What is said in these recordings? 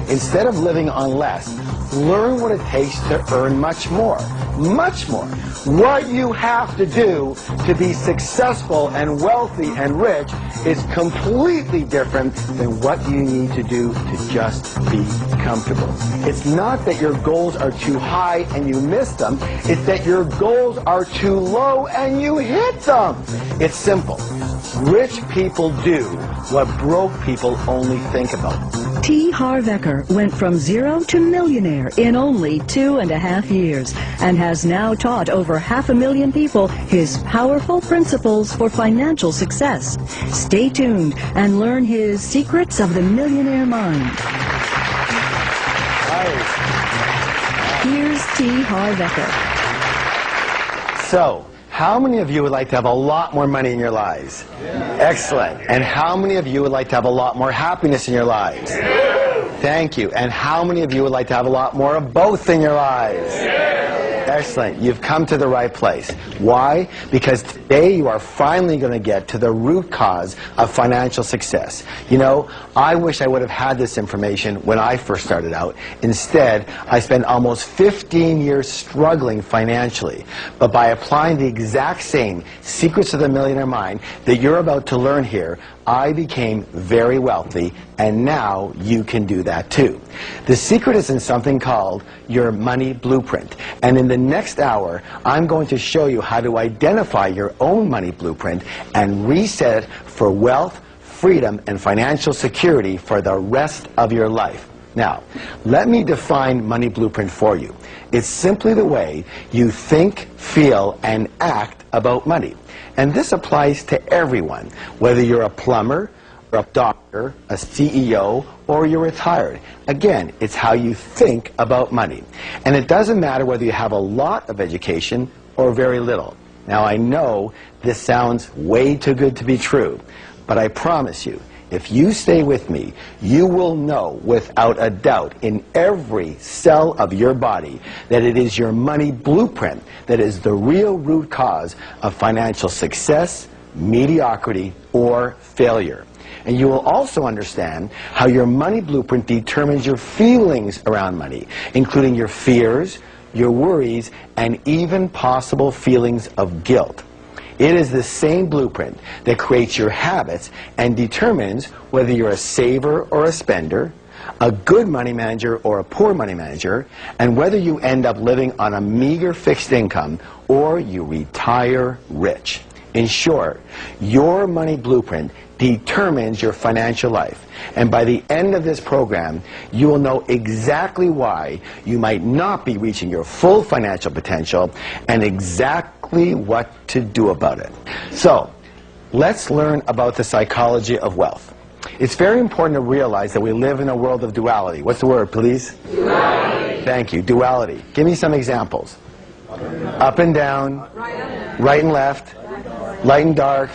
Instead of living on less, learn what it takes to earn much more. Much more. What you have to do to be successful and wealthy and rich is completely different than what you need to do to just be comfortable. It's not that your goals are too high and you miss them. It's that your goals are too low and you hit them. It's simple. Rich people do what broke people only think about. Harv Eker went from zero to millionaire in only 2.5 years and has now taught over 500,000 people his powerful principles for financial success. Stay tuned and learn his secrets of the Millionaire Mind. Here's Harv Eker. So, how many of you would like to have a lot more money in your lives? Yeah. Excellent. And how many of you would like to have a lot more happiness in your lives? Yeah. Thank you. And how many of you would like to have a lot more of both in your lives? Yeah. Excellent. You've come to the right place. Why? Because today you are finally going to get to the root cause of financial success. You know, I wish I would have had this information when I first started out. Instead, I spent almost 15 years struggling financially. But by applying the exact same secrets of the Millionaire Mind that you're about to learn here, I became very wealthy, and now you can do that too. The secret is in something called your money blueprint. And in the next hour, I'm going to show you how to identify your own money blueprint and reset it for wealth, freedom, and financial security for the rest of your life. Now, let me define money blueprint for you. It's simply the way you think, feel, and act about money. And this applies to everyone, whether you're a plumber, or a doctor, a CEO, or you're retired. Again, it's how you think about money. And it doesn't matter whether you have a lot of education or very little. Now, I know this sounds way too good to be true, but I promise you, if you stay with me, you will know without a doubt in every cell of your body that it is your money blueprint that is the real root cause of financial success, mediocrity, or failure. And you will also understand how your money blueprint determines your feelings around money, including your fears, your worries, and even possible feelings of guilt. It is the same blueprint that creates your habits and determines whether you're a saver or a spender, a good money manager or a poor money manager, and whether you end up living on a meager fixed income or you retire rich. In short, your money blueprint determines your financial life. And by the end of this program, you will know exactly why you might not be reaching your full financial potential and exactly what to do about it. So, let's learn about the psychology of wealth. It's very important to realize that we live in a world of duality. What's the word, please? Duality. Thank you. Duality. Give me some examples. Up and down, right and left, light and dark,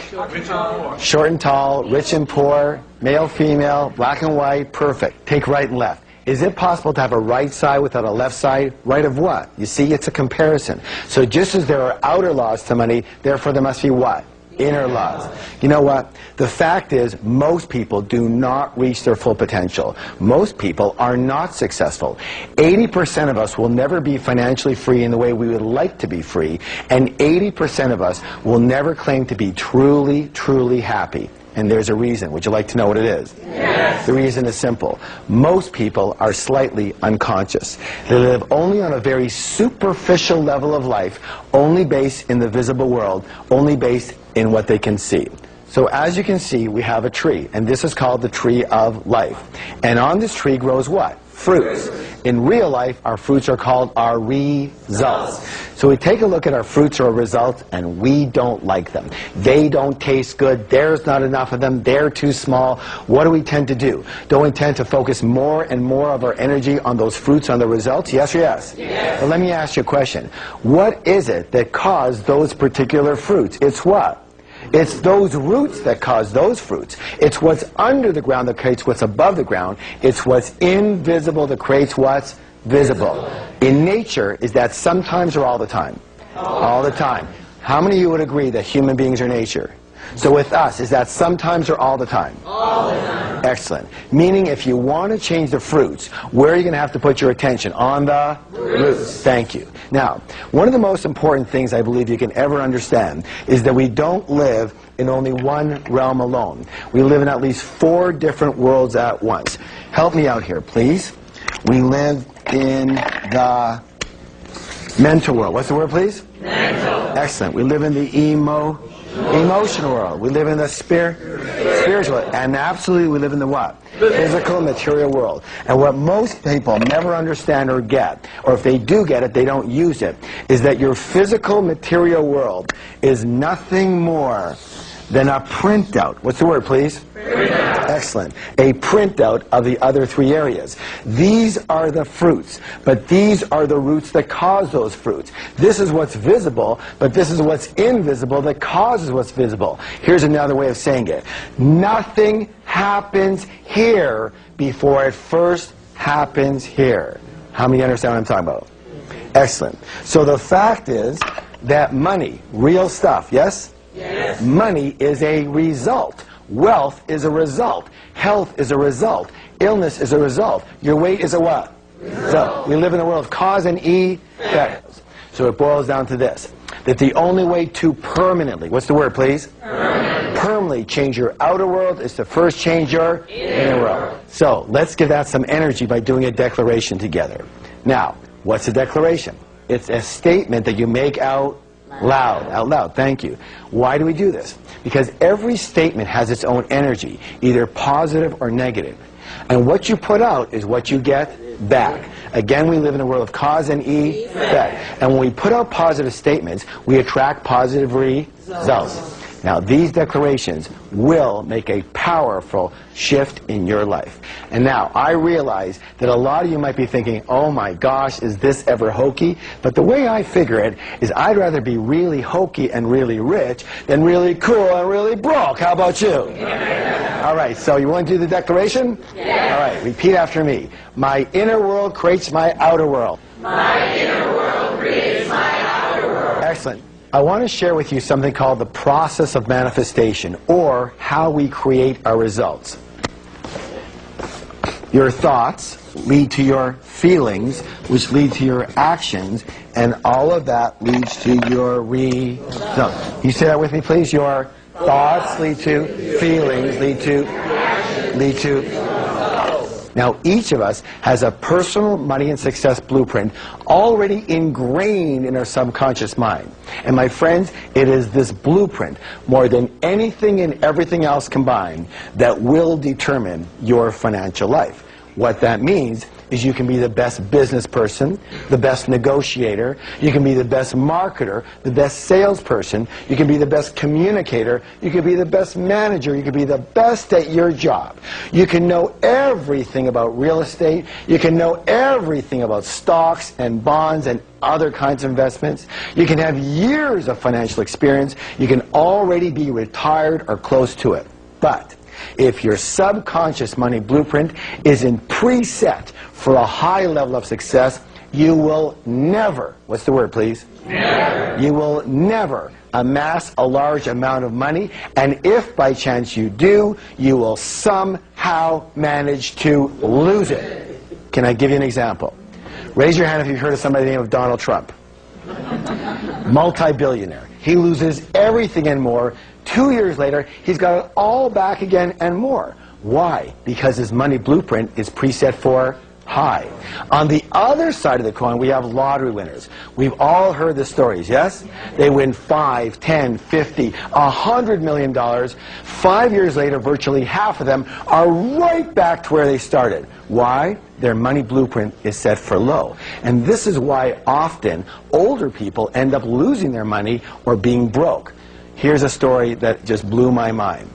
short and tall, rich and poor, male, female, black and white, perfect. Take right and left. Is it possible to have a right side without a left side? Right of what? You see, it's a comparison. So just as there are outer laws to money, therefore there must be what? Inner laws. You know what? The fact is, most people do not reach their full potential. Most people are not successful. 80% of us will never be financially free in the way we would like to be free, and 80% of us will never claim to be truly, truly happy. And there's a reason. Would you like to know what it is? Yes. The reason is simple. Most people are slightly unconscious. They live only on a very superficial level of life, only based in the visible world, only based in what they can see. So as you can see, we have a tree, and this is called the tree of life. And on this tree grows what? Fruits. In real life, our fruits are called our results. So we take a look at our fruits or results, and we don't like them. They don't taste good. There's not enough of them. They're too small. What do we tend to do? Don't we tend to focus more and more of our energy on those fruits, on the results? Yes or yes? Yes. Well, let me ask you a question. What is it that caused those particular fruits? It's what? It's those roots that cause those fruits. It's what's under the ground that creates what's above the ground. It's what's invisible that creates what's visible. In nature, is that sometimes or all the time? All the time. How many of you would agree that human beings are nature? So with us, is that sometimes or all the time? All the time. Excellent. Meaning if you want to change the fruits, where are you going to have to put your attention? On the roots. Thank you. Now, one of the most important things I believe you can ever understand is that we don't live in only one realm alone. We live in at least 4 different worlds at once. Help me out here, please. We live in the mental world. What's the word, please? Mental. Excellent. We live in the emotional world. We live in the spiritual. And absolutely, we live in the what? Physical, material world. And what most people never understand or get, or if they do get it, they don't use it, is that your physical, material world is nothing more than a printout. What's the word, please? Printout. Excellent. A printout of the other 3 areas. These are the fruits, but these are the roots that cause those fruits. This is what's visible, but this is what's invisible that causes what's visible. Here's another way of saying it. Nothing happens here before it first happens here. How many understand what I'm talking about? Excellent. So the fact is that money, real stuff, yes? Yes. Money is a result. Wealth is a result. Health is a result. Illness is a result. Your weight is a what? Result. We live in a world of cause and effect. So it boils down to this, that the only way to permanently, what's the word, please? Permanently change your outer world is to first change your inner world. So let's give that some energy by doing a declaration together. Now, what's a declaration? It's a statement that you make out loud, thank you. Why do we do this? Because every statement has its own energy, either positive or negative. And what you put out is what you get back. Again, we live in a world of cause and effect. And when we put out positive statements, we attract positive results. Now, these declarations will make a powerful shift in your life. And now, I realize that a lot of you might be thinking, oh my gosh, is this ever hokey? But the way I figure it is I'd rather be really hokey and really rich than really cool and really broke. How about you? Yeah. All right, so you want to do the declaration? Yeah. All right, repeat after me. My inner world creates my outer world. My inner world creates my outer world. Excellent. I want to share with you something called the process of manifestation, or how we create our results. Your thoughts lead to your feelings, which lead to your actions, and all of that leads to your results. Can you say that with me, please? Your thoughts lead to feelings, lead to. Now, each of us has a personal money and success blueprint already ingrained in our subconscious mind. And my friends, it is this blueprint, more than anything and everything else combined, that will determine your financial life. What that means is you can be the best business person, the best negotiator, you can be the best marketer, the best salesperson, you can be the best communicator, you can be the best manager, you can be the best at your job. You can know everything about real estate, you can know everything about stocks and bonds and other kinds of investments. You can have years of financial experience, you can already be retired or close to it. But if your subconscious money blueprint isn't preset for a high level of success, you will never, what's the word, please? Never. You will never amass a large amount of money, and if by chance you do, you will somehow manage to lose it. Can I give you an example? Raise your hand if you've heard of somebody by the name of Donald Trump. Multi-billionaire. He loses everything and more. 2 years later, he's got it all back again and more. Why? Because his money blueprint is preset for high. On the other side of the coin, we have lottery winners. We've all heard the stories, yes? They win $5, $10, $50, $100 million. 5 years later, virtually half of them are right back to where they started. Why? Their money blueprint is set for low. And this is why often older people end up losing their money or being broke. Here's a story that just blew my mind.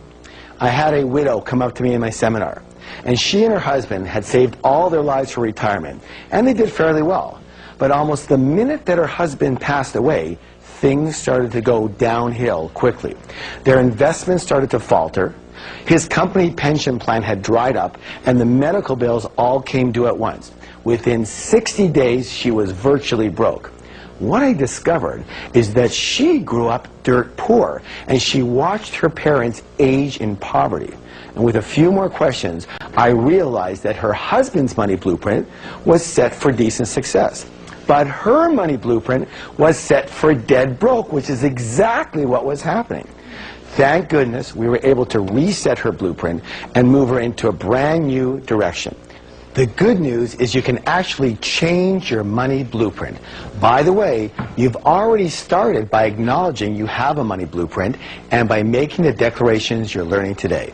I had a widow come up to me in my seminar, and she and her husband had saved all their lives for retirement, and they did fairly well. But almost the minute that her husband passed away, things started to go downhill quickly. Their investments started to falter, his company pension plan had dried up, and the medical bills all came due at once. Within 60 days, she was virtually broke. what I discovered is that she grew up dirt poor, and she watched her parents age in poverty. And with a few more questions, I realized that her husband's money blueprint was set for decent success. But her money blueprint was set for dead broke, which is exactly what was happening. Thank goodness we were able to reset her blueprint and move her into a brand new direction. The good news is you can actually change your money blueprint. By the way, you've already started by acknowledging you have a money blueprint and by making the declarations you're learning today.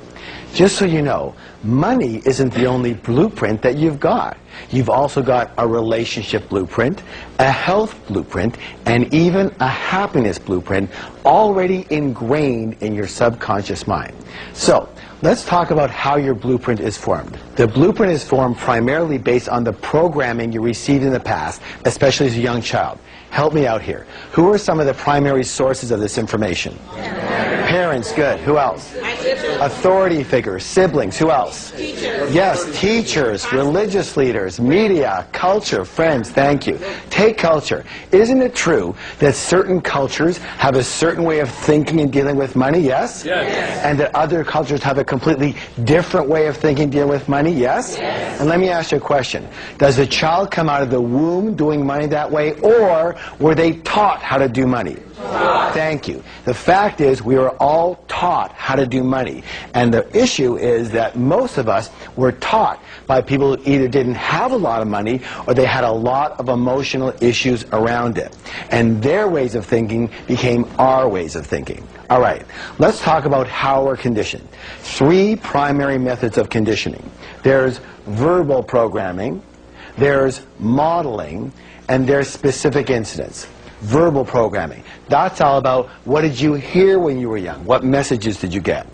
Just so you know, money isn't the only blueprint that you've got. You've also got a relationship blueprint, a health blueprint, and even a happiness blueprint already ingrained in your subconscious mind. So, let's talk about how your blueprint is formed. The blueprint is formed primarily based on the programming you received in the past, especially as a young child. Help me out here. Who are some of the primary sources of this information? Parents, good. Who else? Authority figures, siblings. Who else? Teachers. Yes, teachers, religious leaders, media, culture, friends. Thank you. Take culture. Isn't it true that certain cultures have a certain way of thinking and dealing with money? Yes? Yes. And that other cultures have a completely different way of thinking and dealing with money? Yes? Yes. And let me ask you a question. Does a child come out of the womb doing money that way, or were they taught how to do money? Thank you. The fact is, we were all taught how to do money. And the issue is that most of us were taught by people who either didn't have a lot of money or they had a lot of emotional issues around it. And their ways of thinking became our ways of thinking. All right, let's talk about how we're conditioned. 3 primary methods of conditioning. There's verbal programming, there's modeling, and there's specific incidents. Verbal programming. That's all about what did you hear when you were young? What messages did you get?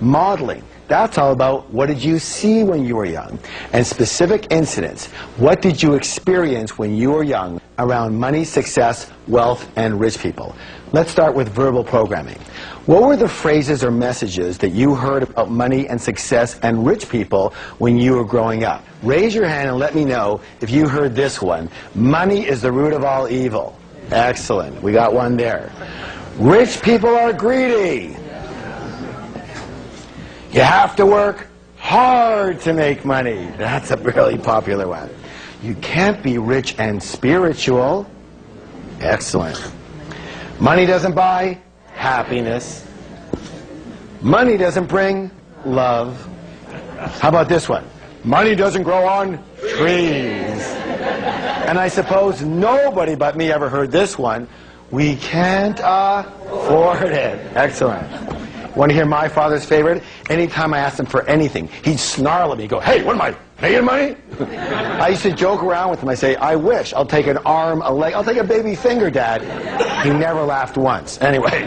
Modeling. That's all about what did you see when you were young? And specific incidents. What did you experience when you were young around money, success, wealth, and rich people? Let's start with verbal programming. What were the phrases or messages that you heard about money and success and rich people when you were growing up? Raise your hand and let me know if you heard this one. Money is the root of all evil. Excellent. We got one there. Rich people are greedy. You have to work hard to make money. That's a really popular one. You can't be rich and spiritual. Excellent. Money doesn't buy happiness. Money doesn't bring love. How about this one? Money doesn't grow on trees. And I suppose nobody but me ever heard this one. We can't afford it. Excellent. Want to hear my father's favorite? Anytime I asked him for anything, he'd snarl at me, go, hey, what am I, making money? I used to joke around with him. I say, I wish. I'll take an arm, a leg. I'll take a baby finger, Dad. He never laughed once. Anyway,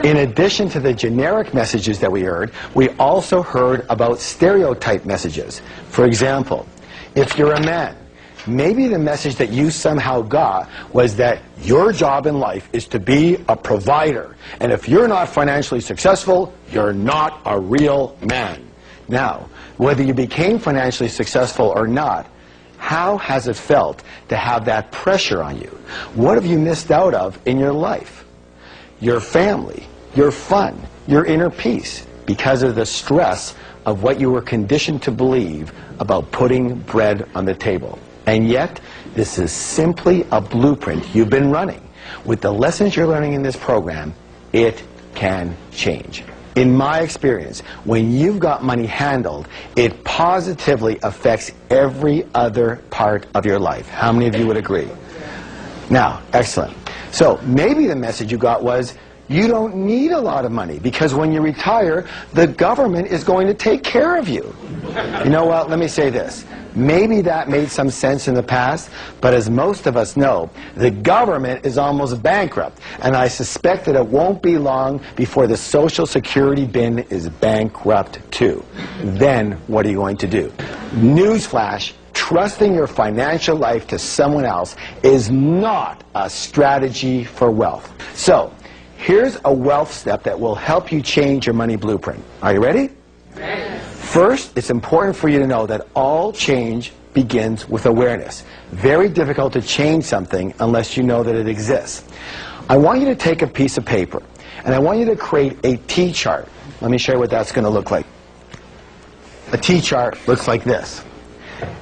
in addition to the generic messages that we heard, we also heard about stereotype messages. For example, if you're a man, maybe the message that you somehow got was that your job in life is to be a provider. And if you're not financially successful, you're not a real man. Now, whether you became financially successful or not, how has it felt to have that pressure on you? What have you missed out of in your life? Your family, your fun, your inner peace, because of the stress of what you were conditioned to believe about putting bread on the table. And yet, this is simply a blueprint you've been running. With the lessons you're learning in this program, it can change. In my experience, when you've got money handled, it positively affects every other part of your life. How many of you would agree? Now, excellent. So maybe the message you got was, you don't need a lot of money because when you retire, the government is going to take care of you. You know what? Let me say this. Maybe that made some sense in the past, but as most of us know, the government is almost bankrupt, and I suspect that it won't be long before the Social Security bin is bankrupt too. Then what are you going to do? Newsflash, trusting your financial life to someone else is not a strategy for wealth. So, here's a wealth step that will help you change your money blueprint. Are you ready? First, it's important for you to know that all change begins with awareness. Very difficult to change something unless you know that it exists. I want you to take a piece of paper, and I want you to create a T-chart. Let me show you what that's going to look like. A T-chart looks like this.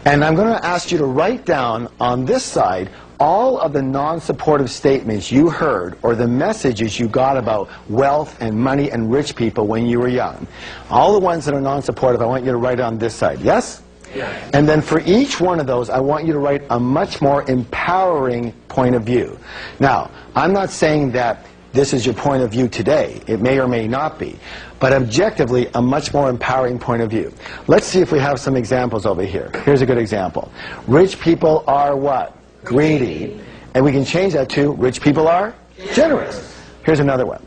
And I'm going to ask you to write down on this side all of the non-supportive statements you heard or the messages you got about wealth and money and rich people when you were young. All the ones that are non-supportive, I want you to write on this side. Yes? Yes. And then for each one of those, I want you to write a much more empowering point of view. Now, I'm not saying that this is your point of view today. It may or may not be. But objectively, a much more empowering point of view. Let's see if we have some examples over here. Here's a good example. Rich people are what? Greedy. And we can change that to rich people are generous. Here's another one.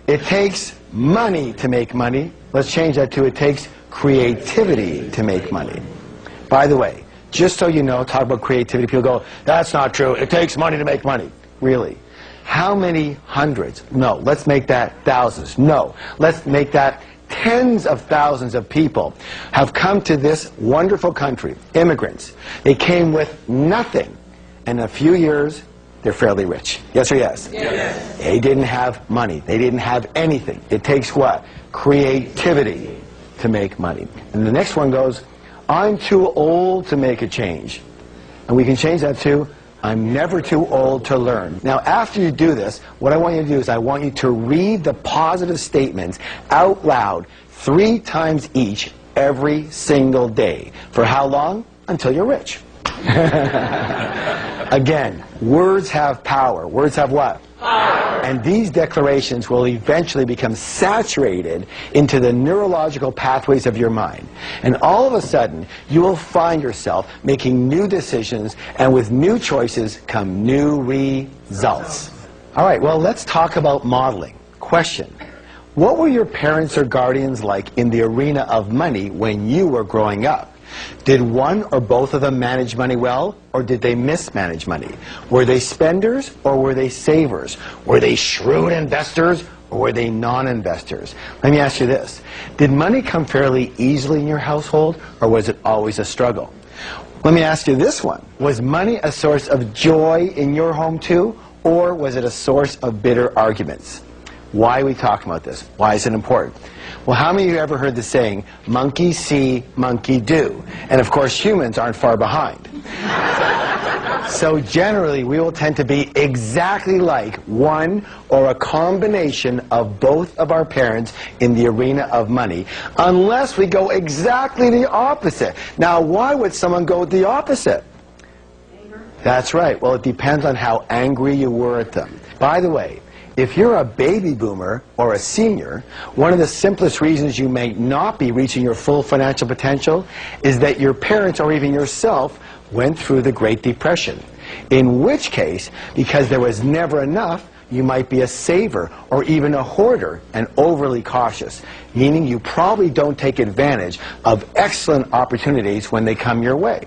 It takes money to make money. Let's change that to it takes creativity to make money. By the way, just so you know, talk about creativity, people go, that's not true. It takes money to make money. Really? How many hundreds? No. Let's make that thousands. No. Let's make that tens of thousands of people have come to this wonderful country, immigrants. They came with nothing. And in a few years, they're fairly rich. Yes or yes? Yes. They didn't have money. They didn't have anything. It takes what? Creativity to make money. And the next one goes, I'm too old to make a change. And we can change that to, I'm never too old to learn. Now, after you do this, what I want you to do is I want you to read the positive statements out loud 3 times each every single day. For how long? Until you're rich. Again, words have power. Words have what? Power. And these declarations will eventually become saturated into the neurological pathways of your mind. And all of a sudden, you will find yourself making new decisions, and with new choices come new results. All right, well, let's talk about modeling. Question. What were your parents or guardians like in the arena of money when you were growing up? Did one or both of them manage money well, or did they mismanage money? Were they spenders, or were they savers? Were they shrewd investors, or were they non-investors? Let me ask you this. Did money come fairly easily in your household, or was it always a struggle? Let me ask you this one. Was money a source of joy in your home too, or was it a source of bitter arguments? Why are we talking about this? Why is it important? Well, how many of you ever heard the saying, monkey see, monkey do? And of course, humans aren't far behind. So generally, we will tend to be exactly like one or a combination of both of our parents in the arena of money, unless we go exactly the opposite. Now, why would someone go the opposite? Anger. That's right. Well, it depends on how angry you were at them. By the way, if you're a baby boomer or a senior, one of the simplest reasons you may not be reaching your full financial potential is that your parents or even yourself went through the Great Depression. In which case, because there was never enough, you might be a saver or even a hoarder and overly cautious, meaning you probably don't take advantage of excellent opportunities when they come your way.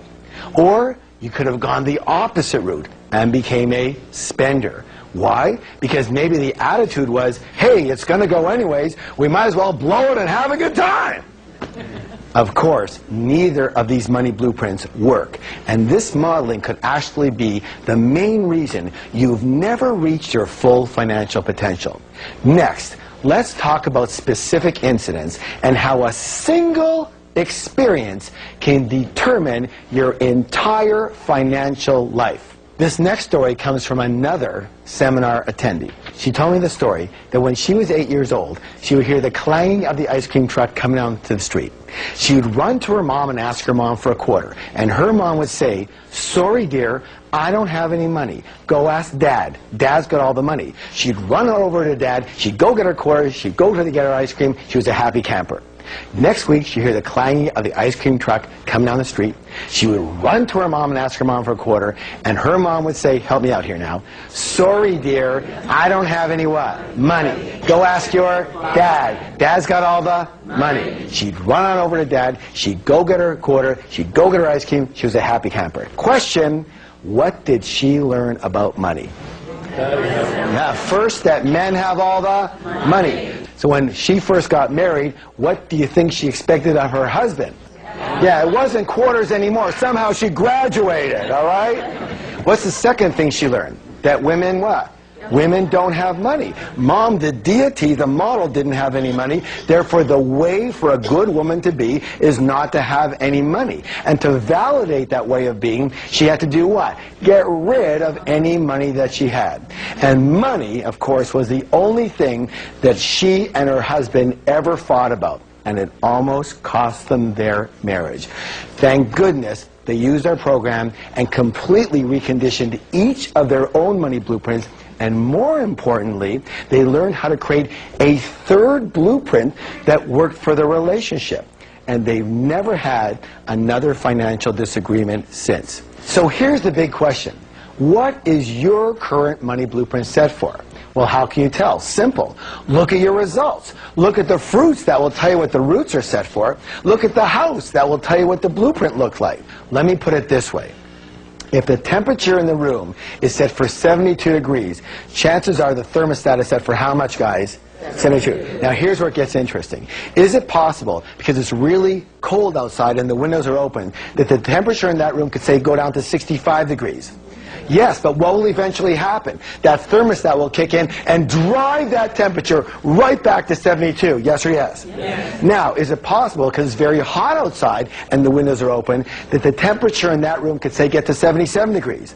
Or you could have gone the opposite route and became a spender. Why? Because maybe the attitude was, hey, it's going to go anyways, we might as well blow it and have a good time. Of course, neither of these money blueprints work. And this modeling could actually be the main reason you've never reached your full financial potential. Next, let's talk about specific incidents and how a single experience can determine your entire financial life. This next story comes from another seminar attendee. She told me the story that when she was 8 years old, she would hear the clanging of the ice cream truck coming down to the street. She would run to her mom and ask her mom for a quarter. And her mom would say, sorry dear, I don't have any money. Go ask Dad. Dad's got all the money. She'd run over to Dad. She'd go get her quarter. She'd go to get her ice cream. She was a happy camper. Next week, she'd hear the clanging of the ice cream truck come down the street. She would run to her mom and ask her mom for a quarter, and her mom would say, help me out here now. Sorry, dear, I don't have any what? Money. Go ask your dad. Dad's got all the money. She'd run on over to Dad. She'd go get her quarter. She'd go get her ice cream. She was a happy camper. Question, what did she learn about money? First, that men have all the money. So when she first got married, what do you think she expected of her husband? Yeah, it wasn't quarters anymore. Somehow she graduated, all right? What's the second thing she learned? That women what? Women don't have money. Mom, the deity, the model, didn't have any money. Therefore, the way for a good woman to be is not to have any money. And to validate that way of being, she had to do what? Get rid of any money that she had. And money, of course, was the only thing that she and her husband ever fought about. And it almost cost them their marriage. Thank goodness they used our program and completely reconditioned each of their own money blueprints. And more importantly, they learned how to create a third blueprint that worked for the relationship. And they've never had another financial disagreement since. So here's the big question. What is your current money blueprint set for? Well, how can you tell? Simple. Look at your results. Look at the fruits. That will tell you what the roots are set for. Look at the house. That will tell you what the blueprint looks like. Let me put it this way. If the temperature in the room is set for 72 degrees, chances are the thermostat is set for how much, guys? 72. Now here's where it gets interesting. Is it possible, because it's really cold outside and the windows are open, that the temperature in that room could, say, go down to 65 degrees? Yes, but what will eventually happen? That thermostat will kick in and drive that temperature right back to 72. Yes or yes? Yes. Now, is it possible, because it's very hot outside and the windows are open, that the temperature in that room could, say, get to 77 degrees?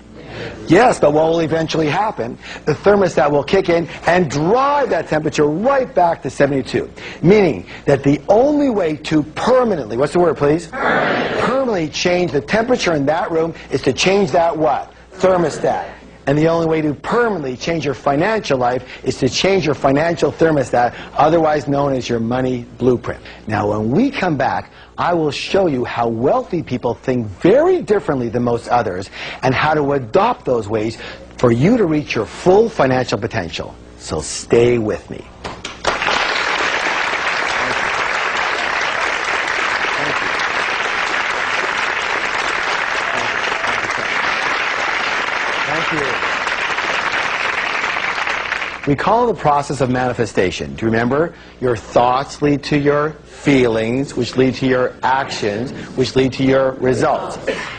Yes, but what will eventually happen? The thermostat will kick in and drive that temperature right back to 72. Meaning that the only way to permanently, what's the word, please? Permanently change the temperature in that room is to change that what? Thermostat. And the only way to permanently change your financial life is to change your financial thermostat, otherwise known as your money blueprint. Now, when we come back, I will show you how wealthy people think very differently than most others and how to adopt those ways for you to reach your full financial potential. So stay with me. We call it the process of manifestation. Do you remember? Your thoughts lead to your feelings, which lead to your actions, which lead to your results.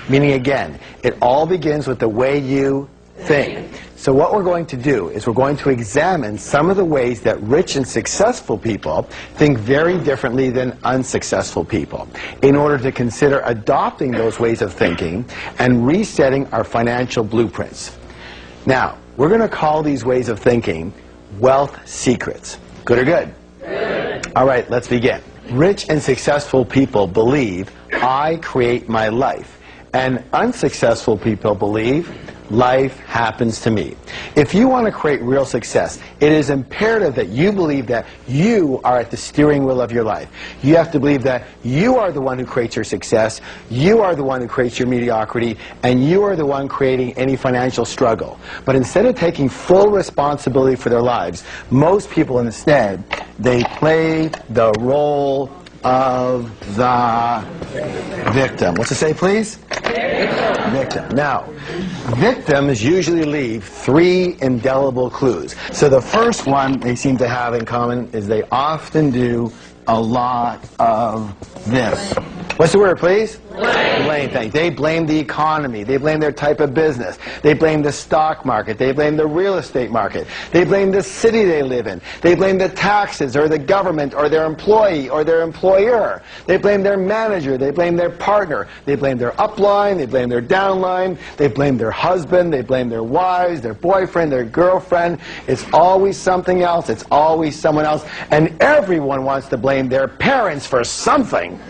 Meaning, again, it all begins with the way you think. So what we're going to do is we're going to examine some of the ways that rich and successful people think very differently than unsuccessful people, in order to consider adopting those ways of thinking and resetting our financial blueprints. Now, we're going to call these ways of thinking wealth secrets. Good or good? Good. All right, let's begin. Rich and successful people believe I create my life, and unsuccessful people believe life happens to me. If you want to create real success, it is imperative that you believe that you are at the steering wheel of your life. You have to believe that you are the one who creates your success, you are the one who creates your mediocrity, and you are the one creating any financial struggle. But instead of taking full responsibility for their lives, most people instead, they play the role of the victim. What's it say, please? Victim. Now, victims usually leave 3 indelible clues. So the first one they seem to have in common is they often do a lot of this. What's the word, please? Blame things. They blame the economy. They blame their type of business. They blame the stock market. They blame the real estate market. They blame the city they live in. They blame the taxes or the government or their employee or their employer. They blame their manager. They blame their partner. They blame their upline. They blame their downline. They blame their husband. They blame their wives, their boyfriend, their girlfriend. It's always something else. It's always someone else. And everyone wants to blame their parents for something.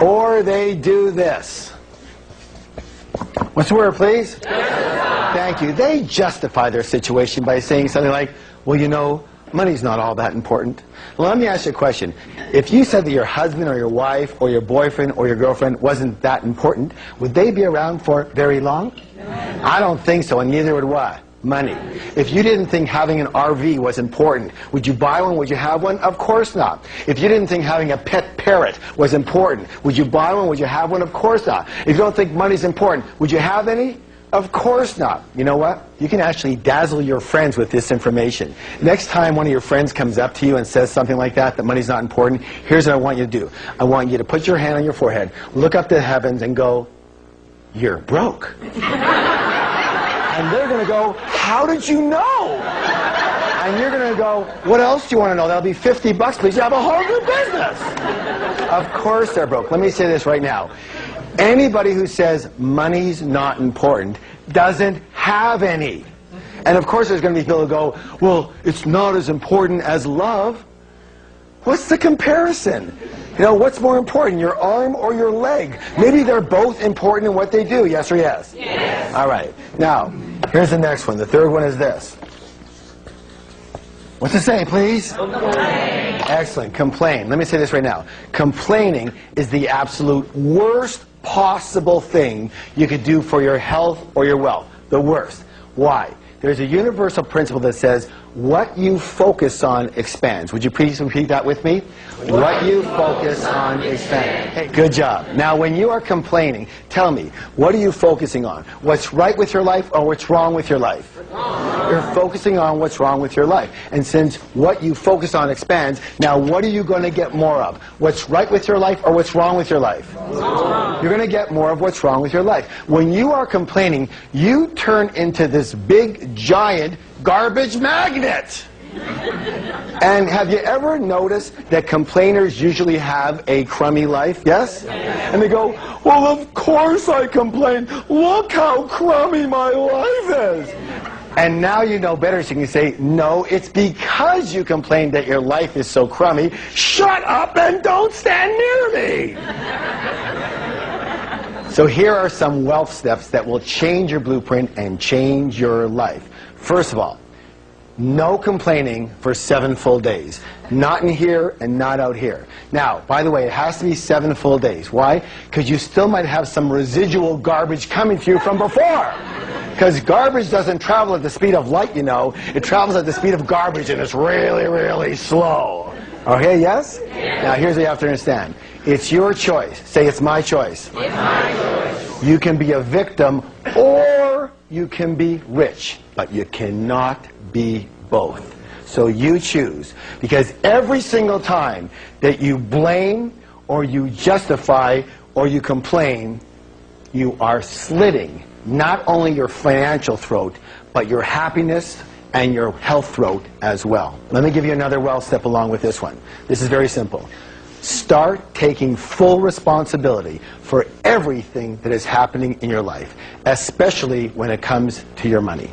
Or they do this. What's the word, please? Justify. Thank you. They justify their situation by saying something like, well, you know, money's not all that important. Well, let me ask you a question. If you said that your husband or your wife or your boyfriend or your girlfriend wasn't that important, would they be around for very long? I don't think so, and neither would what? Money. If you didn't think having an RV was important, would you buy one? Would you have one? Of course not. If you didn't think having a pet parrot was important, would you buy one? Would you have one? Of course not. If you don't think money's important, would you have any? Of course not. You know what? You can actually dazzle your friends with this information. Next time one of your friends comes up to you and says something like that money's not important, here's what I want you to do. I want you to put your hand on your forehead, look up to the heavens and go, "You're broke." And they're going to go, "How did you know?" And you're going to go, "What else do you want to know? That'll be $50, please. You have a whole new business." Of course they're broke. Let me say this right now. Anybody who says money's not important doesn't have any. And of course there's going to be people who go, "Well, it's not as important as love." What's the comparison? You know, what's more important, your arm or your leg? Maybe they're both important in what they do, yes or yes? Yes. All right. Now, here's the next one. The third one is this. What's it say, please? Complain. Excellent. Complain. Let me say this right now. Complaining is the absolute worst possible thing you could do for your health or your wealth. The worst. Why? There's a universal principle that says, what you focus on expands. Would you please repeat that with me? What you focus on expands. Hey, good job. Now, when you are complaining, tell me, what are you focusing on? What's right with your life or what's wrong with your life? You're focusing on what's wrong with your life. And since what you focus on expands, now what are you going to get more of? What's right with your life or what's wrong with your life? You're going to get more of what's wrong with your life. When you are complaining, you turn into this big, giant garbage magnet. And have you ever noticed that complainers usually have a crummy life? Yes? And they go, "Well, of course I complain. Look how crummy my life is." And now you know better, so you can say, "No, it's because you complain that your life is so crummy. Shut up and don't stand near me." So here are some wealth steps that will change your blueprint and change your life. First of all, no complaining for 7 full days. Not in here and not out here. Now, by the way, it has to be 7 full days. Why? Because you still might have some residual garbage coming to you from before. Because garbage doesn't travel at the speed of light, you know. It travels at the speed of garbage, and it's really, really slow. Okay, yes? Now, here's what you have to understand. It's your choice. Say, "It's my choice." It's my choice. You can be a victim or you can be rich, but you cannot be both. So you choose. Because every single time that you blame or you justify or you complain, you are slitting not only your financial throat, but your happiness and your health throat as well. Let me give you another wealth step along with this one. This is very simple. Start taking full responsibility for everything that is happening in your life, especially when it comes to your money.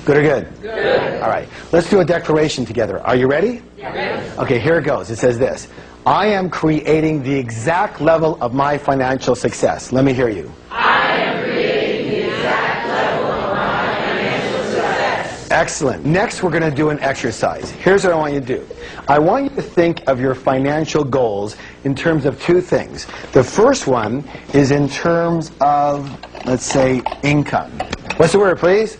Good or good? Good. All right. Let's do a declaration together. Are you ready? Yes. Okay, here it goes. It says this. I am creating the exact level of my financial success. Let me hear you. I am creating the exact level of my financial success. Excellent. Next, we're going to do an exercise. Here's what I want you to do. I want you to think of your financial goals in terms of 2 things. The first one is in terms of, let's say, income. What's the word, please?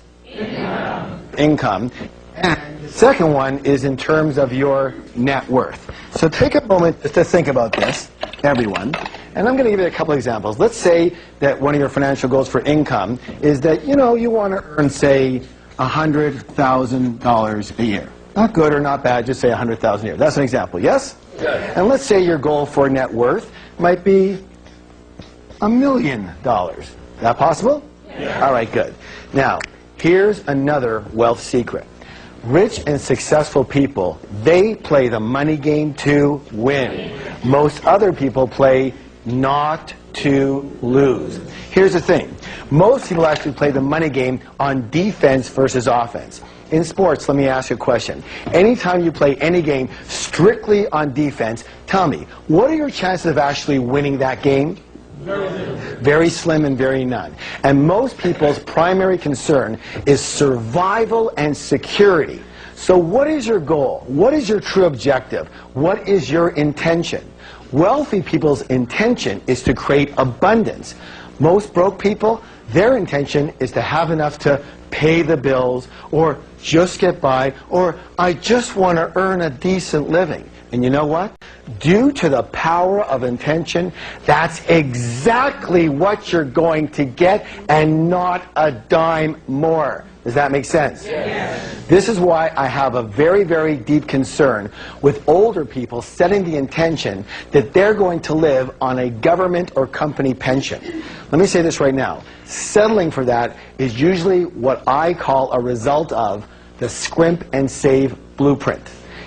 Income. And the second one is in terms of your net worth. So take a moment to think about this, everyone. And I'm going to give you a couple examples. Let's say that one of your financial goals for income is that, you know, you want to earn, say, $100,000 a year. Not good or not bad, just say $100,000 a year. That's an example, yes? Yes. And let's say your goal for net worth might be $1 million. Is that possible? Yeah. All right, good. Now, here's another wealth secret. Rich and successful people, they play the money game to win. Most other people play not to lose. Here's the thing. Most people actually play the money game on defense versus offense. In sports, let me ask you a question. Anytime you play any game strictly on defense, tell me, what are your chances of actually winning that game? Very slim and very none. And most people's primary concern is survival and security. So what is your goal? What is your true objective? What is your intention? Wealthy people's intention is to create abundance. Most broke people, their intention is to have enough to pay the bills or just get by, or I just want to earn a decent living. And you know what? Due to the power of intention, that's exactly what you're going to get, and not a dime more. Does that make sense? Yes. This is why I have a very, very deep concern with older people setting the intention that they're going to live on a government or company pension. Let me say this right now. Settling for that is usually what I call a result of the scrimp and save blueprint.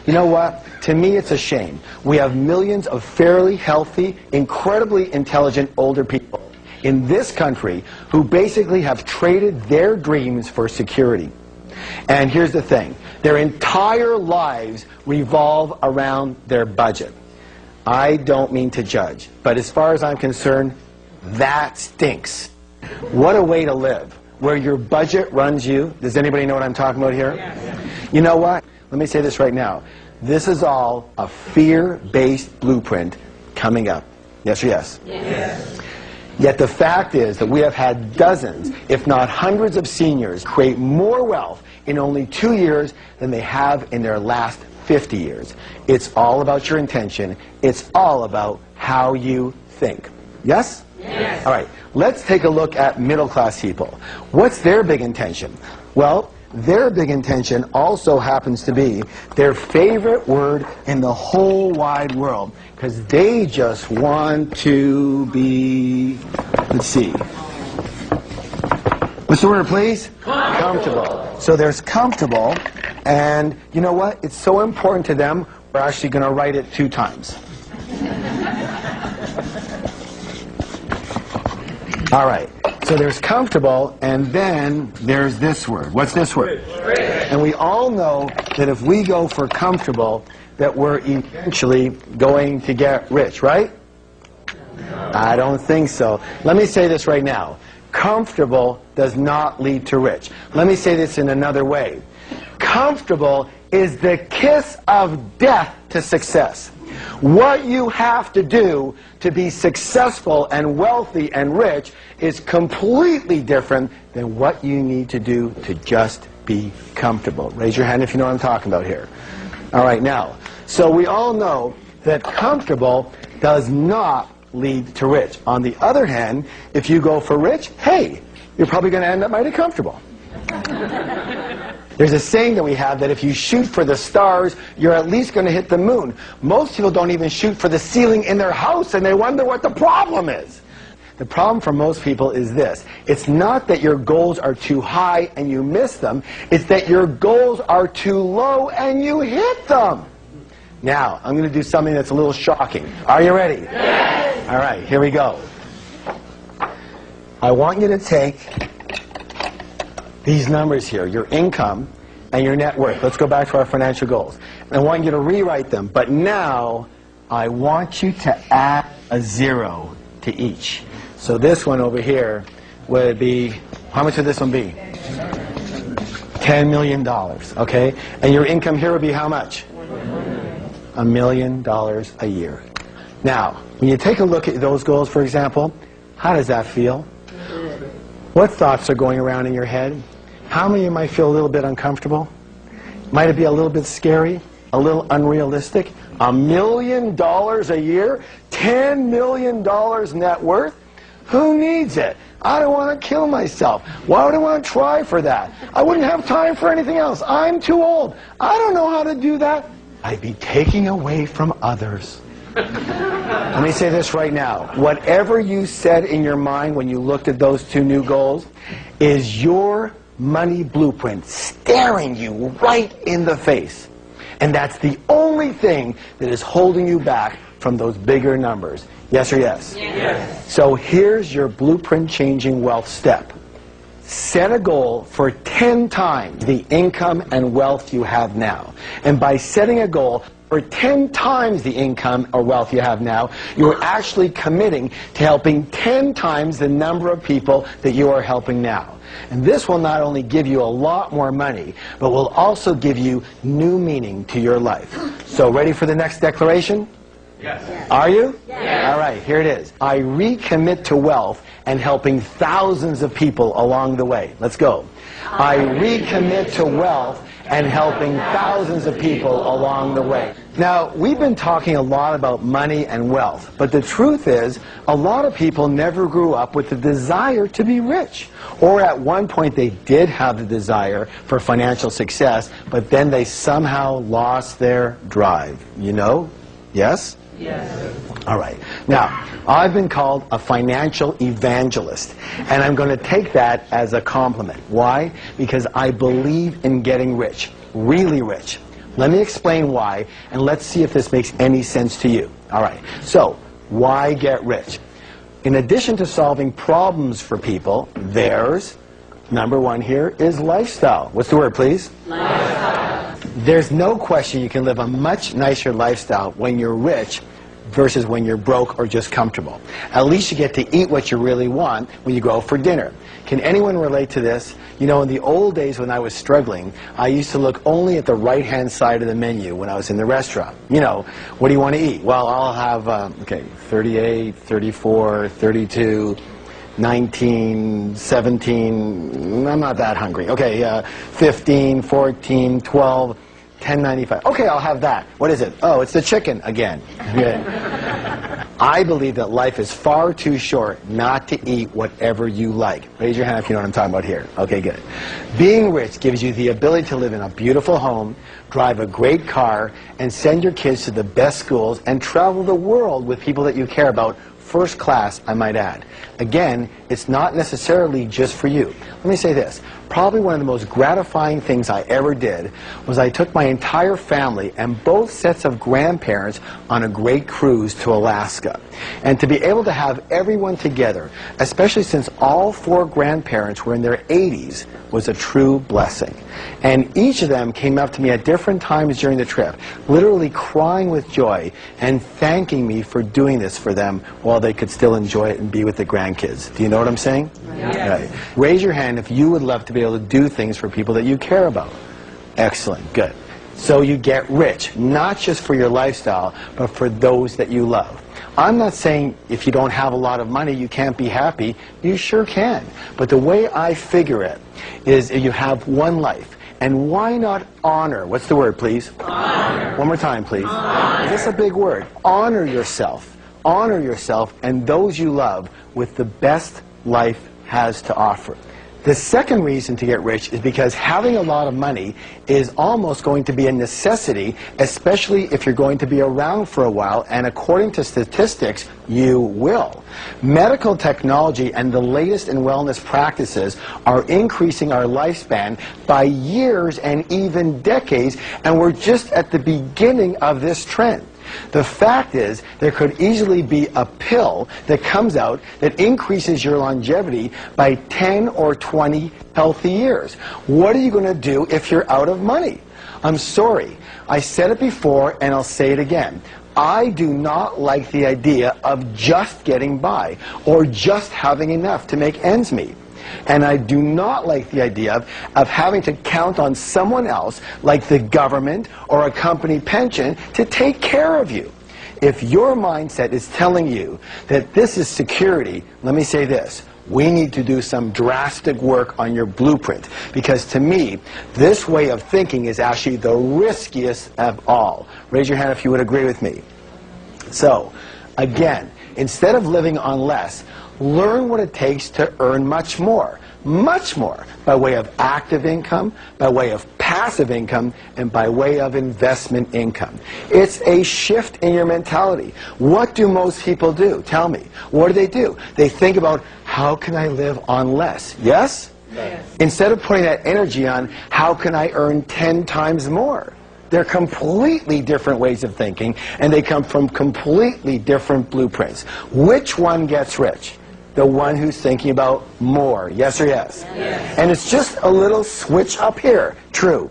You know what? To me, it's a shame. We have millions of fairly healthy, incredibly intelligent older people in this country who basically have traded their dreams for security. And here's the thing. Their entire lives revolve around their budget. I don't mean to judge, but as far as I'm concerned, that stinks. What a way to live, where your budget runs you. Does anybody know what I'm talking about here? Yes. You know what? Let me say this right now. This is all a fear-based blueprint coming up. Yes or yes? Yes. Yet the fact is that we have had dozens, if not hundreds of seniors create more wealth in only 2 years than they have in their last 50 years. It's all about your intention. It's all about how you think. Yes? Yes. All right. Let's take a look at middle-class people. What's their big intention? Well, their big intention also happens to be their favorite word in the whole wide world, because they just want to be, let's see. What's the word, please? Comfortable. So there's comfortable, and you know what? It's so important to them, we're actually going to write it 2 times. All right. So there's comfortable, and then there's this word. What's this word? Rich. And we all know that if we go for comfortable, that we're eventually going to get rich, right? No. I don't think so. Let me say this right now. Comfortable does not lead to rich. Let me say this in another way. Comfortable is the kiss of death to success. What you have to do to be successful and wealthy and rich is completely different than what you need to do to just be comfortable. Raise your hand if you know what I'm talking about here. All right, now, so we all know that comfortable does not lead to rich. On the other hand, if you go for rich, hey, you're probably going to end up mighty comfortable. There's a saying that we have that if you shoot for the stars, you're at least going to hit the moon. Most people don't even shoot for the ceiling in their house, and they wonder what the problem is. The problem for most people is this. It's not that your goals are too high and you miss them. It's that your goals are too low and you hit them. Now, I'm going to do something that's a little shocking. Are you ready? Yes. All right, here we go. I want you to take these numbers here, your income and your net worth. Let's go back to our financial goals. I want you to rewrite them, but now I want you to add a 0 to each. So this one over here would be, how much would this one be? $10 million, okay? And your income here would be how much? $1 million a year. Now, when you take a look at those goals, for example, how does that feel? What thoughts are going around in your head? How many of you might feel a little bit uncomfortable? Might it be a little bit scary? A little unrealistic? $1 million a year? $10 million net worth? Who needs it? I don't want to kill myself. Why would I want to try for that? I wouldn't have time for anything else. I'm too old. I don't know how to do that. I'd be taking away from others. Let me say this right now. Whatever you said in your mind when you looked at those 2 new goals is your money blueprint staring you right in the face. And that's the only thing that is holding you back from those bigger numbers. Yes or yes? Yes. So here's your blueprint changing wealth step. Set a goal for 10 times the income and wealth you have now. And by setting a goal for 10 times the income or wealth you have now, you're actually committing to helping 10 times the number of people that you are helping now. And this will not only give you a lot more money, but will also give you new meaning to your life. So ready for the next declaration? Yes. Are you? Yes. All right, here it is. I recommit to wealth and helping thousands of people along the way. Let's go. I recommit to wealth and helping thousands of people along the way. Now, we've been talking a lot about money and wealth, but the truth is, a lot of people never grew up with the desire to be rich. Or at one point they did have the desire for financial success, but then they somehow lost their drive. You know? Yes? Yes. All right. Now, I've been called a financial evangelist, and I'm going to take that as a compliment. Why? Because I believe in getting rich, really rich. Let me explain why, and let's see if this makes any sense to you. All right. So, why get rich? In addition to solving problems for people, there's, number one here, is lifestyle. What's the word, please? Lifestyle. There's no question you can live a much nicer lifestyle when you're rich versus when you're broke or just comfortable. At least you get to eat what you really want when you go out for dinner. Can anyone relate to this? You know, in the old days when I was struggling, I used to look only at the right-hand side of the menu when I was in the restaurant. You know, what do you want to eat? Well, I'll have, okay, 38, 34, 32, 19, 17, I'm not that hungry. Okay, 15, 14, 12, 10.95. Okay, I'll have that. What is it? Oh, it's the chicken again. I believe that life is far too short not to eat whatever you like. Raise your hand if you know what I'm talking about here. Okay, good. Being rich gives you the ability to live in a beautiful home, drive a great car, and send your kids to the best schools and travel the world with people that you care about. First class, I might add. Again, it's not necessarily just for you. Let me say this. Probably one of the most gratifying things I ever did was I took my entire family and both sets of grandparents on a great cruise to Alaska. And to be able to have everyone together, especially since all four grandparents were in their 80s, was a true blessing. And each of them came up to me at different times during the trip, literally crying with joy and thanking me for doing this for them while they could still enjoy it and be with the grandkids. Do you know what I'm saying? Yes. Right. Raise your hand if you would love to be able to do things for people that you care about. Excellent. Good. So you get rich, not just for your lifestyle, but for those that you love. I'm not saying if you don't have a lot of money you can't be happy. You sure can. But the way I figure it is you have one life. And why not honor? What's the word, please? Honor. One more time, please. Honor. This is a big word. Honor yourself. Honor yourself and those you love with the best life has to offer. The second reason to get rich is because having a lot of money is almost going to be a necessity, especially if you're going to be around for a while, and according to statistics, you will. Medical technology and the latest in wellness practices are increasing our lifespan by years and even decades, and we're just at the beginning of this trend. The fact is, there could easily be a pill that comes out that increases your longevity by 10 or 20 healthy years. What are you going to do if you're out of money? I'm sorry. I said it before and I'll say it again. I do not like the idea of just getting by or just having enough to make ends meet. And I do not like the idea of having to count on someone else, like the government or a company pension, to take care of you. If your mindset is telling you that this is security, let me say this. We need to do some drastic work on your blueprint, because to me, this way of thinking is actually the riskiest of all. Raise your hand if you would agree with me. So, again, instead of living on less, learn what it takes to earn much more, by way of active income, by way of passive income, and by way of investment income. It's a shift in your mentality. What do most people do? Tell me. What do? They think about, how can I live on less? Yes? Yes. Instead of putting that energy on, how can I earn 10 times more? They're completely different ways of thinking, and they come from completely different blueprints. Which one gets rich? The one who's thinking about more. Yes or yes? Yes. And it's just a little switch up here. True.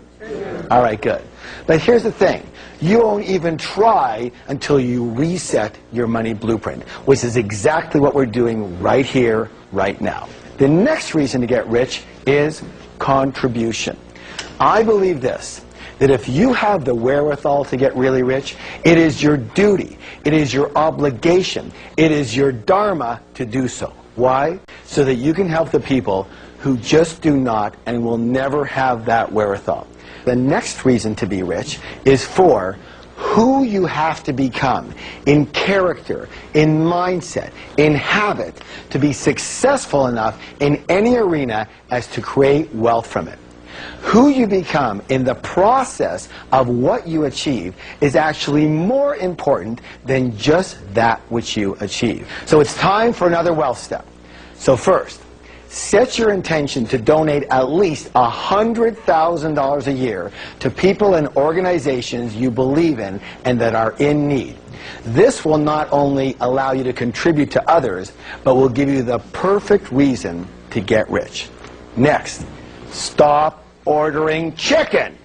All right, good. But here's the thing. You won't even try until you reset your money blueprint, which is exactly what we're doing right here, right now. The next reason to get rich is contribution. I believe this, that if you have the wherewithal to get really rich, it is your duty, it is your obligation, it is your dharma to do so. Why? So that you can help the people who just do not and will never have that wherewithal. the next reason to be rich is for who you have to become in character, in mindset, in habit to be successful enough in any arena as to create wealth from it. Who you become in the process of what you achieve is actually more important than just that which you achieve. So it's time for another wealth step. So first, set your intention to donate at least $100,000 a year to people and organizations you believe in and that are in need. This will not only allow you to contribute to others, but will give you the perfect reason to get rich. Next, stop ordering chicken.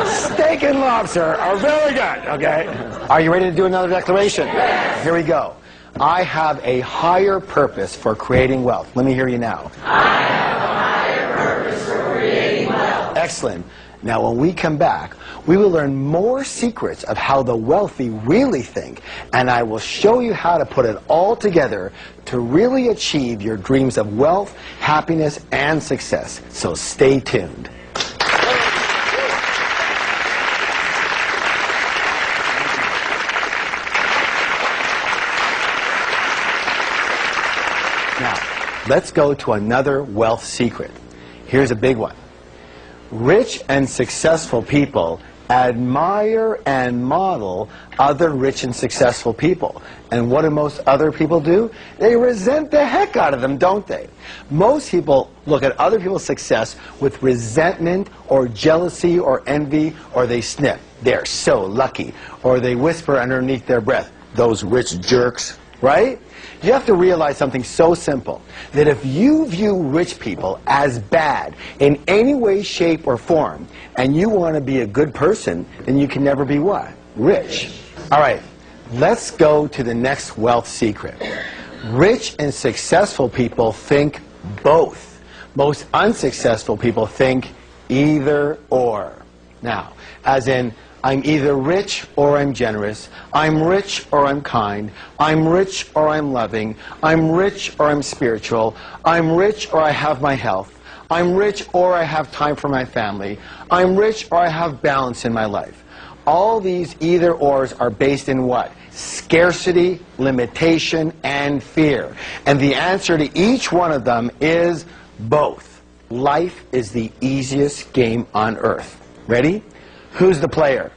Steak and lobster are very good, okay? Are you ready to do another declaration? Yes. Here we go. I have a higher purpose for creating wealth. Let me hear you now. I have a higher purpose for creating wealth. Excellent. Now, when we come back, we will learn more secrets of how the wealthy really think, and I will show you how to put it all together to really achieve your dreams of wealth, happiness, and success. So stay tuned. Now, let's go to another wealth secret. Here's a big one. Rich and successful people admire and model other rich and successful people. And what do most other people do? They resent the heck out of them, don't they? Most people look at other people's success with resentment or jealousy or envy, or they snip. They're so lucky. Or they whisper underneath their breath, those rich jerks, right? You have to realize something so simple, that if you view rich people as bad in any way, shape, or form, and you want to be a good person, then you can never be what? Rich. All right, let's go to the next wealth secret. Rich and successful people think both. Most unsuccessful people think either or. Now, as in, I'm either rich or I'm generous. I'm rich or I'm kind. I'm rich or I'm loving. I'm rich or I'm spiritual. I'm rich or I have my health. I'm rich or I have time for my family. I'm rich or I have balance in my life. All these either-ors are based in what? Scarcity, limitation, and fear. And the answer to each one of them is both. Life is the easiest game on earth. Ready? Who's the player?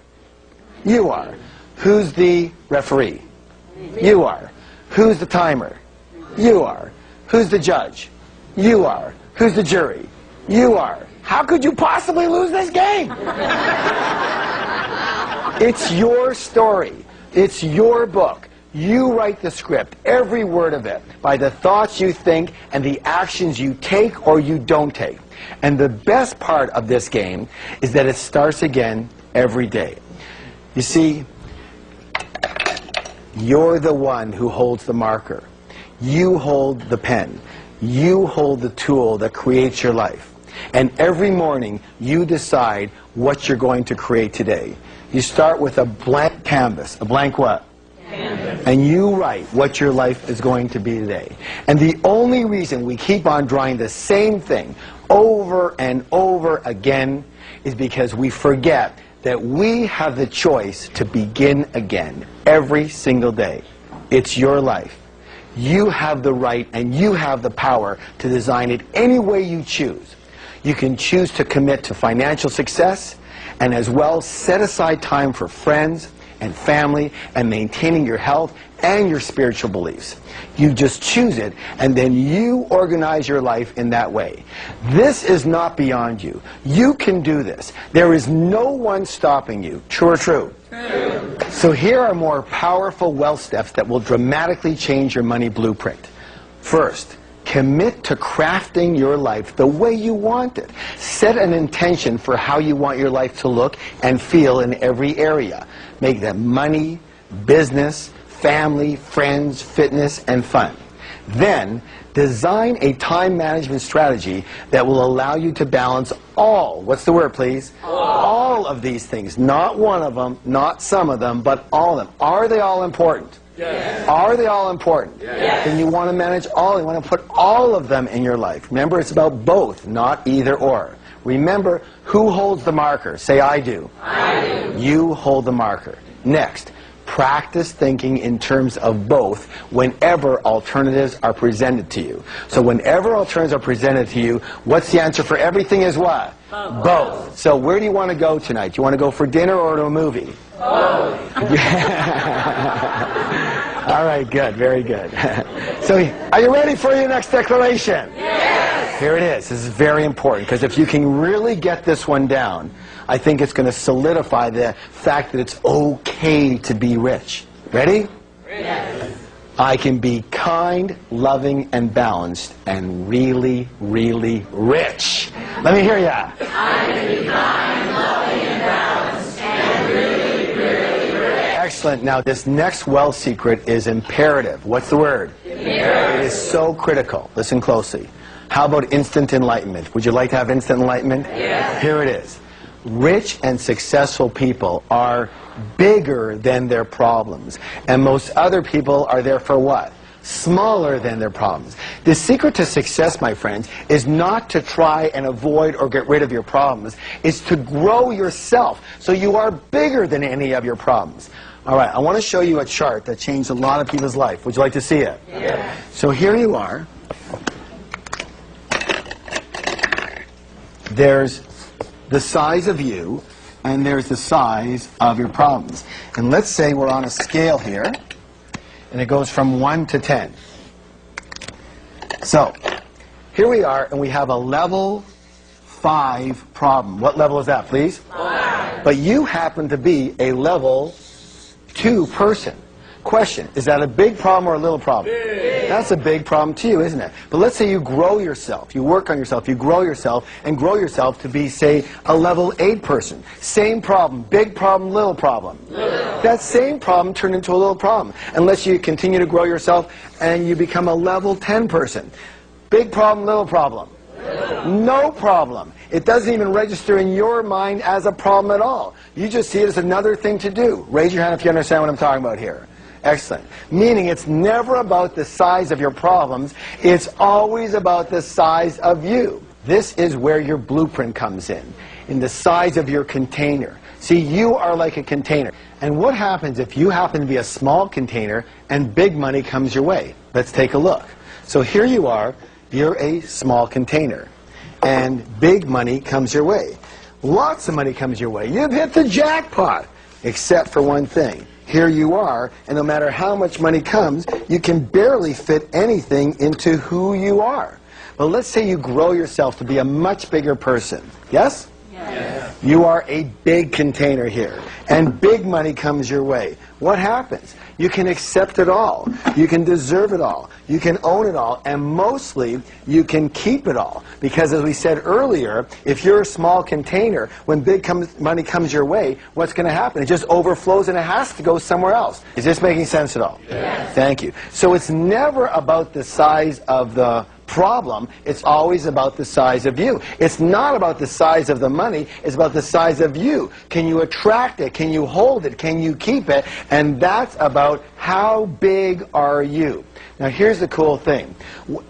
You are. Who's the referee? You are. Who's the timer? You are. Who's the judge? You are. Who's the jury? You are. How could you possibly lose this game? It's your story. It's your book. You write the script, every word of it, by the thoughts you think and the actions you take or you don't take. And the best part of this game is that it starts again every day. You see, you're the one who holds the marker. You hold the pen. You hold the tool that creates your life. And every morning, you decide what you're going to create today. You start with a blank canvas. A blank what? Canvas. And you write what your life is going to be today. And the only reason we keep on drawing the same thing over and over again is because we forget that we have the choice to begin again every single day. It's your life. You have the right and you have the power to design it any way you choose. You can choose to commit to financial success and as well set aside time for friends and family and maintaining your health and your spiritual beliefs. You just choose it, and then you organize your life in that way. This is not beyond you. You can do this. There is no one stopping you. True or true? True. So here are more powerful wealth steps that will dramatically change your money blueprint. First, commit to crafting your life the way you want it. Set an intention for how you want your life to look and feel in every area. Make that money, business, family, friends, fitness, and fun. Then, design a time management strategy that will allow you to balance all, what's the word please? All of these things. Not one of them, not some of them, but all of them. Are they all important? Yes. Are they all important? Yes. Then you want to manage all. You want to put all of them in your life. Remember, it's about both, not either or. Remember, who holds the marker? Say, I do. I do. You hold the marker. Next, practice thinking in terms of both whenever alternatives are presented to you. So whenever alternatives are presented to you, what's the answer for everything is what? Both. So where do you want to go tonight? Do you want to go for dinner or to a movie? Both. All right, good, very good. So are you ready for your next declaration? Yes. Here it is. This is very important, because if you can really get this one down, I think it's going to solidify the fact that it's okay to be rich. Ready? Yes. I can be kind, loving, and balanced, and really, really rich. Let me hear ya. I can be kind, loving, and balanced, and really, really rich. Excellent. Now, this next wealth secret is imperative. What's the word? Imperative. It is so critical. Listen closely. How about instant enlightenment? Would you like to have instant enlightenment? Yes. Here it is. Rich and successful people are bigger than their problems. And most other people are there for what? Smaller than their problems. The secret to success, my friends, is not to try and avoid or get rid of your problems. It's to grow yourself so you are bigger than any of your problems. All right, I want to show you a chart that changed a lot of people's life. Would you like to see it? Yes. So here you are. There's the size of you, and there's the size of your problems. And let's say we're on a scale here, and it goes from 1 to 10. So, here we are, and we have a level 5 problem. What level is that, please? 5. But you happen to be a level 2 person. Question, is that a big problem or a little problem? Big. That's a big problem to you, isn't it? But let's say you grow yourself, you work on yourself, you grow yourself, and grow yourself to be, say, a level 8 person. Same problem, big problem, little problem. Little. That same problem turned into a little problem, unless you continue to grow yourself and you become a level 10 person. Big problem, little problem. No problem. It doesn't even register in your mind as a problem at all. You just see it as another thing to do. Raise your hand if you understand what I'm talking about here. Excellent. Meaning it's never about the size of your problems. It's always about the size of you. This is where your blueprint comes in the size of your container. See, you are like a container. And what happens if you happen to be a small container and big money comes your way? Let's take a look. So here you are. You're a small container, and big money comes your way. Lots of money comes your way. You've hit the jackpot, except for one thing. Here you are, and no matter how much money comes, you can barely fit anything into who you are. But let's say you grow yourself to be a much bigger person. Yes? Yes. You are a big container here, and big money comes your way. What happens? You can accept it all. You can deserve it all. You can own it all, and mostly you can keep it all. Because as we said earlier, if you're a small container, when big money comes your way, what's going to happen? It just overflows and it has to go somewhere else. Is this making sense at all? Yes. Thank you. So it's never about the size of the problem, it's always about the size of you. It's not about the size of the money, it's about the size of you. Can you attract it? Can you hold it? Can you keep it? And that's about how big are you. Now here's the cool thing.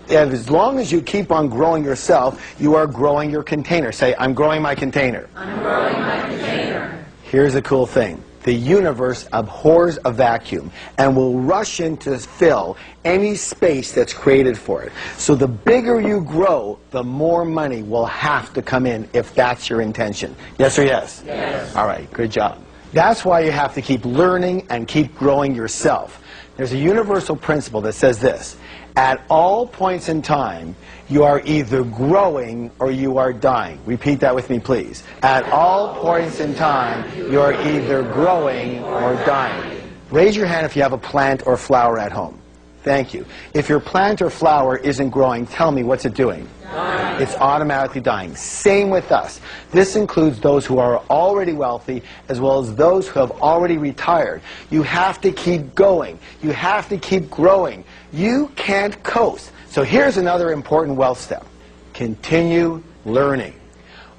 As long as you keep on growing yourself, you are growing your container. Say, I'm growing my container. I'm growing my container. Here's the cool thing. The universe abhors a vacuum and will rush in to fill any space that's created for it. So the bigger you grow, the more money will have to come in if that's your intention. Yes or yes? Yes. All right, good job. That's why you have to keep learning and keep growing yourself. There's a universal principle that says this. At all points in time, you are either growing or you are dying. Repeat that with me, please. At all points in time, you are either growing or dying. Raise your hand if you have a plant or flower at home. Thank you. If your plant or flower isn't growing, tell me, what's it doing? Dying. It's automatically dying. Same with us. This includes those who are already wealthy as well as those who have already retired. You have to keep going. You have to keep growing. You can't coast. So here's another important wealth step. Continue learning.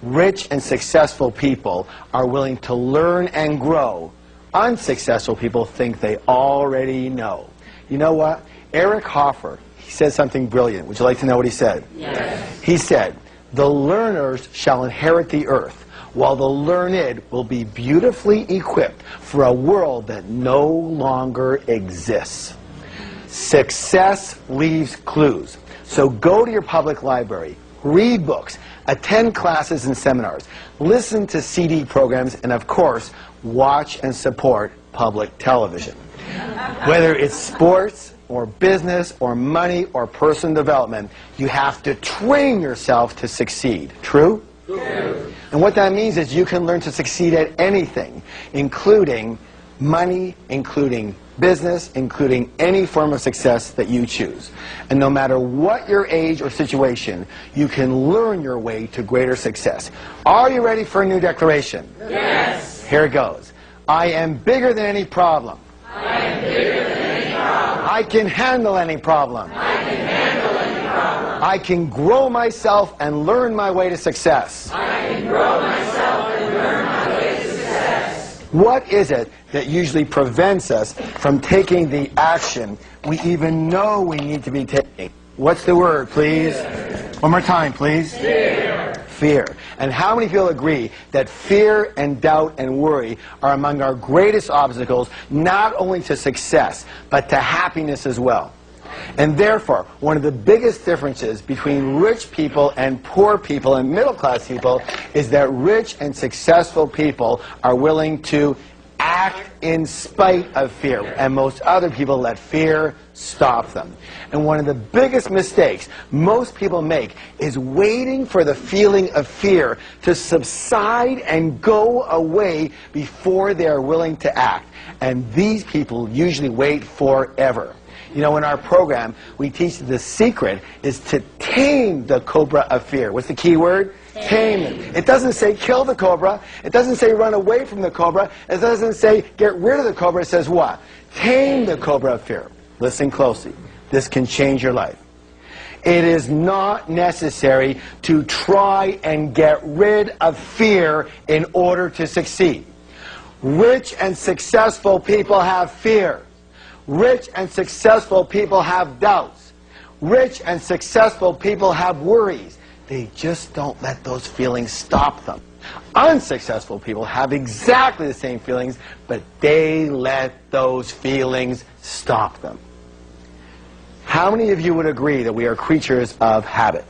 Rich and successful people are willing to learn and grow Unsuccessful people think they already know. You know what? Eric Hoffer, he said something brilliant. Would you like to know what he said? Yes. He said, "The learners shall inherit the earth, while the learned will be beautifully equipped for a world that no longer exists." Success leaves clues. So go to your public library, read books, attend classes and seminars, listen to CD programs, and of course, watch and support public television. Whether it's sports or business or money or personal development, you have to train yourself to succeed. True? True. And what that means is you can learn to succeed at anything, including money, including business, including any form of success that you choose. And no matter what your age or situation, you can learn your way to greater success. Are you ready for a new declaration? Yes. Here it goes. I am bigger than any problem. I am bigger than any problem. I can handle any problem. I can handle any problem. I can grow myself and learn my way to success. I can grow myself and learn my way to success. What is it that usually prevents us from taking the action we even know we need to be taking? What's the word, please? One more time, please. Fear. Fear. And how many people agree that fear and doubt and worry are among our greatest obstacles, not only to success, but to happiness as well? And therefore, one of the biggest differences between rich people and poor people and middle-class people is that rich and successful people are willing to act in spite of fear, and most other people let fear stop them. And one of the biggest mistakes most people make is waiting for the feeling of fear to subside and go away before they are willing to act. And these people usually wait forever. You know, in our program, we teach that the secret is to tame the cobra of fear. What's the key word? Tame it. It doesn't say kill the cobra. It doesn't say run away from the cobra. It doesn't say get rid of the cobra. It says what? Tame the cobra of fear. Listen closely. This can change your life. It is not necessary to try and get rid of fear in order to succeed. Rich and successful people have fear. Rich and successful people have doubts. Rich and successful people have worries. They just don't let those feelings stop them. Unsuccessful people have exactly the same feelings, but they let those feelings stop them. How many of you would agree that we are creatures of habit?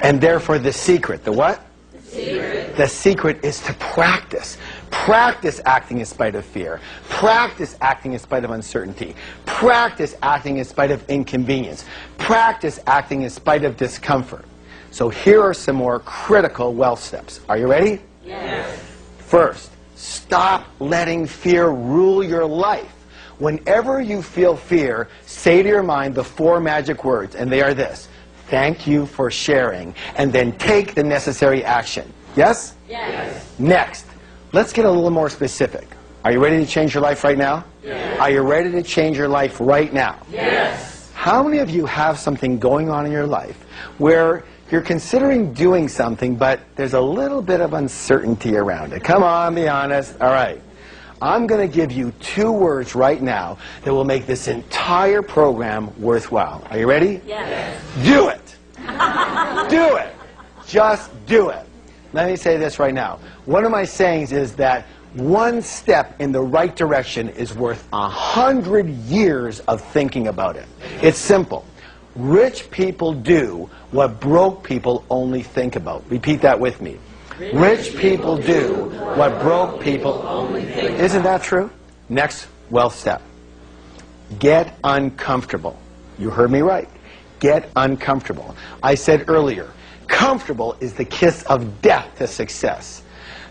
And therefore the secret, the what? The secret. The secret is to practice. Practice acting in spite of fear. Practice acting in spite of uncertainty. Practice acting in spite of inconvenience. Practice acting in spite of discomfort. So here are some more critical wealth steps. Are you ready? Yes. First, stop letting fear rule your life. Whenever you feel fear, say to your mind the 4 magic words, and they are this: thank you for sharing, and then take the necessary action. Yes? Yes. Next, let's get a little more specific. Are you ready to change your life right now? Yes. Are you ready to change your life right now? Yes. How many of you have something going on in your life where you're considering doing something, but there's a little bit of uncertainty around it? Come on, be honest. All right. I'm going to give you 2 words right now that will make this entire program worthwhile. Are you ready? Yes. Do it. Do it. Just do it. Let me say this right now. One of my sayings is that 1 step in the right direction is worth 100 years of thinking about it. It's simple. Rich people do what broke people only think about. Repeat that with me. Rich people do what broke people only think about. Isn't that true? Next wealth step. Get uncomfortable. You heard me right. Get uncomfortable. I said earlier, comfortable is the kiss of death to success.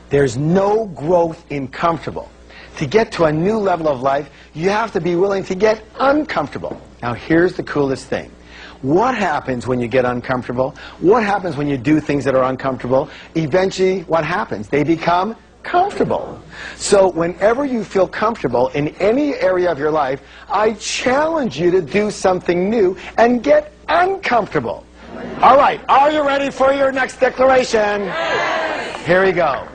There's no growth in comfortable. To get to a new level of life, you have to be willing to get uncomfortable. Now here's the coolest thing. What happens when you get uncomfortable? What happens when you do things that are uncomfortable? Eventually, what happens? They become comfortable. So whenever you feel comfortable in any area of your life, I challenge you to do something new and get uncomfortable. All right, are you ready for your next declaration? Yes. Here we go.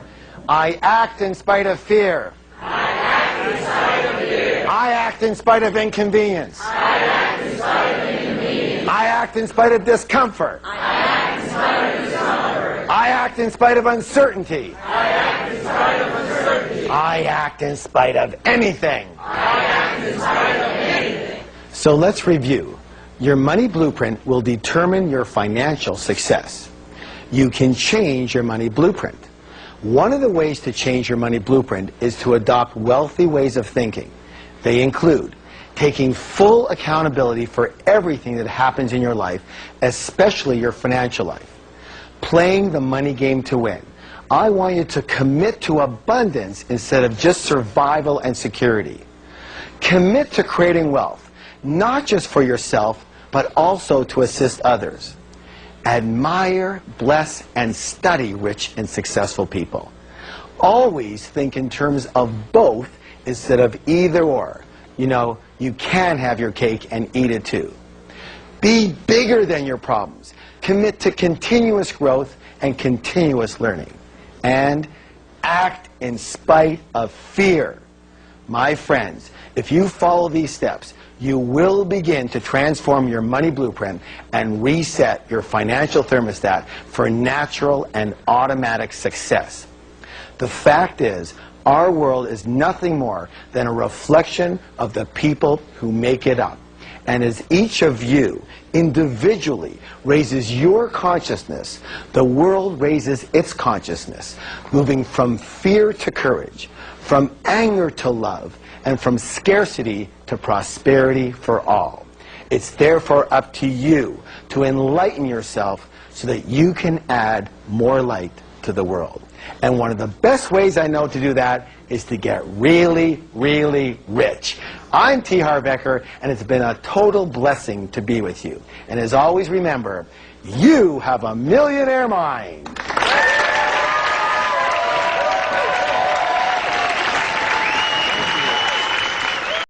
I act in spite of fear. I act in spite act in spite of inconvenience. I act in spite of inconvenience. I act in spite of discomfort. I act in spite of discomfort. I act in spite of uncertainty. I act in spite of uncertainty. I act in spite of anything. I act in spite of anything. So let's review. Your money blueprint will determine your financial success. You can change your money blueprint. One of the ways to change your money blueprint is to adopt wealthy ways of thinking. They include taking full accountability for everything that happens in your life, especially your financial life. Playing the money game to win. I want you to commit to abundance instead of just survival and security. Commit to creating wealth, not just for yourself, but also to assist others. Admire, bless, and study rich and successful people. Always think in terms of both instead of either or. You know, you can have your cake and eat it too. Be bigger than your problems. Commit to continuous growth and continuous learning. And act in spite of fear. My friends, if you follow these steps, you will begin to transform your money blueprint and reset your financial thermostat for natural and automatic success. The fact is, our world is nothing more than a reflection of the people who make it up. And as each of you individually raises your consciousness, the world raises its consciousness, moving from fear to courage, from anger to love, and from scarcity to prosperity for all. It's therefore up to you to enlighten yourself so that you can add more light to the world. And one of the best ways I know to do that is to get really, really rich. I'm Harv Eker, and it's been a total blessing to be with you. And as always, remember, you have a millionaire mind.